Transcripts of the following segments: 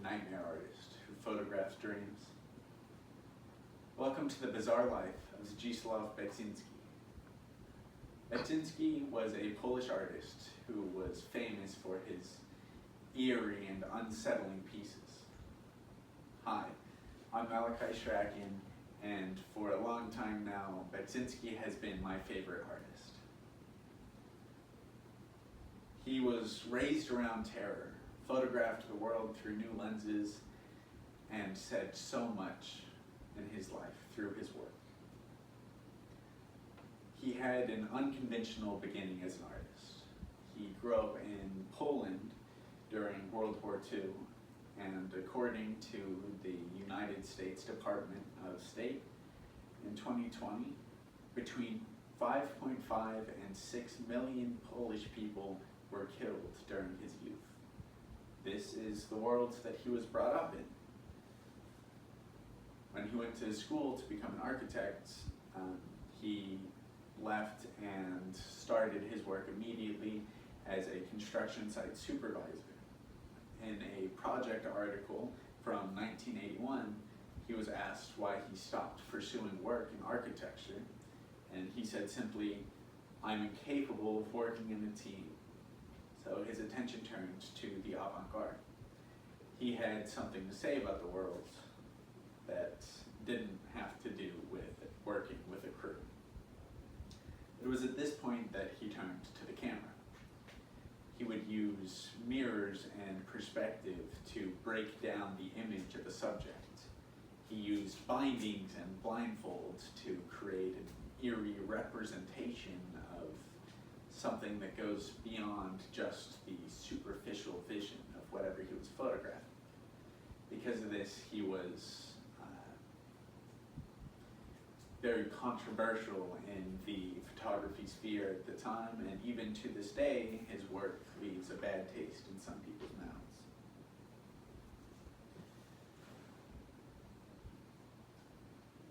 nightmare artist who photographs dreams. Welcome to the bizarre life of Zdzisław Beksinski. Beksinski was a Polish artist who was famous for his eerie and unsettling pieces. Hi, I'm Malachi Strachan, and for a long time now, Beksinski has been my favorite artist. He was raised around terror, photographed the world through new lenses, and said so much in his life through his work. He had an unconventional beginning as an artist. He grew up in Poland during World War II, and according to the United States Department of State, in 2020, between 5.5 and 6 million Polish people were killed during his youth. This is the world that he was brought up in. When he went to school to become an architect, he left and started his work immediately as a construction site supervisor. In a project article from 1981, he was asked why he stopped pursuing work in architecture, and he said simply, "I'm incapable of working in a team." So his attention turned to the avant-garde. He had something to say about the world that didn't have to do with working with a crew. It was at this point that he turned to the camera. He would use mirrors and perspective to break down the image of the subject. He used bindings and blindfolds to create an eerie representation of something that goes beyond just the superficial vision of whatever he was photographing. Because of this, he was very controversial in the photography sphere at the time, and even to this day, his work leaves a bad taste in some people's mouths.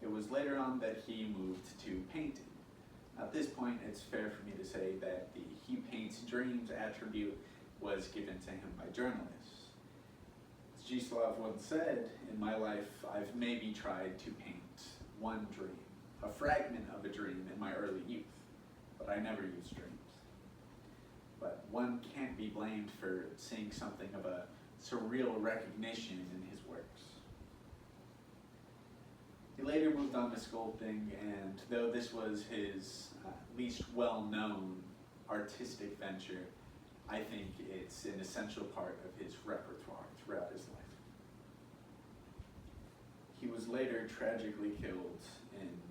It was later on that he moved to painting. At this point, it's fair for me to say that the "he paints dreams" attribute was given to him by journalists. Zdzisław once said, "In my life, I've maybe tried to paint one dream, a fragment of a dream in my early youth, but I never used dreams." But one can't be blamed for seeing something of a surreal recognition in his works. He later moved on to sculpting, and though this was his least well-known artistic venture, I think it's an essential part of his repertoire throughout his life. He was later tragically killed in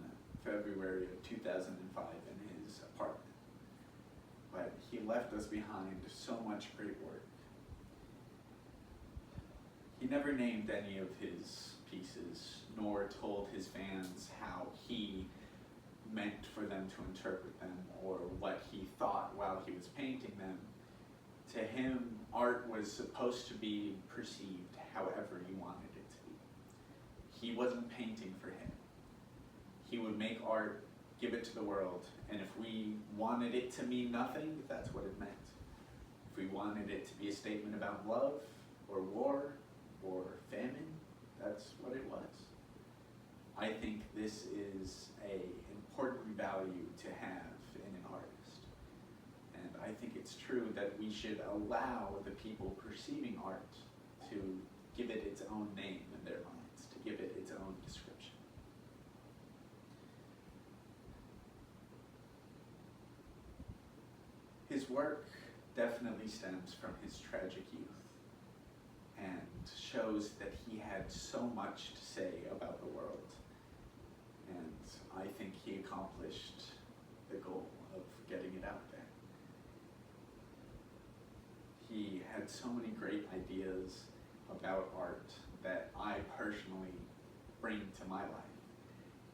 February of 2005 in his apartment, but he left us behind so much great work. He never named any of his pieces, nor told his fans how he meant for them to interpret them or what he thought while he was painting them. To him, art was supposed to be perceived however he wanted it to be. He wasn't painting for him. He would make art, give it to the world, and if we wanted it to mean nothing, that's what it meant. If we wanted it to be a statement about love or war or famine, that's what it was. I think this is an important value to have in an artist. And I think it's true that we should allow the people perceiving art to give it its own name in their minds, to give it its own description. His work definitely stems from his tragic youth and shows that he had so much to say about the world. And I think he accomplished the goal of getting it out there. He had so many great ideas about art that I personally bring to my life.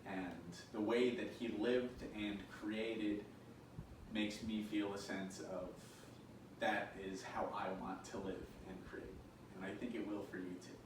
And the way that he lived and created makes me feel a sense of that is how I want to live and create. And I think it will for you too.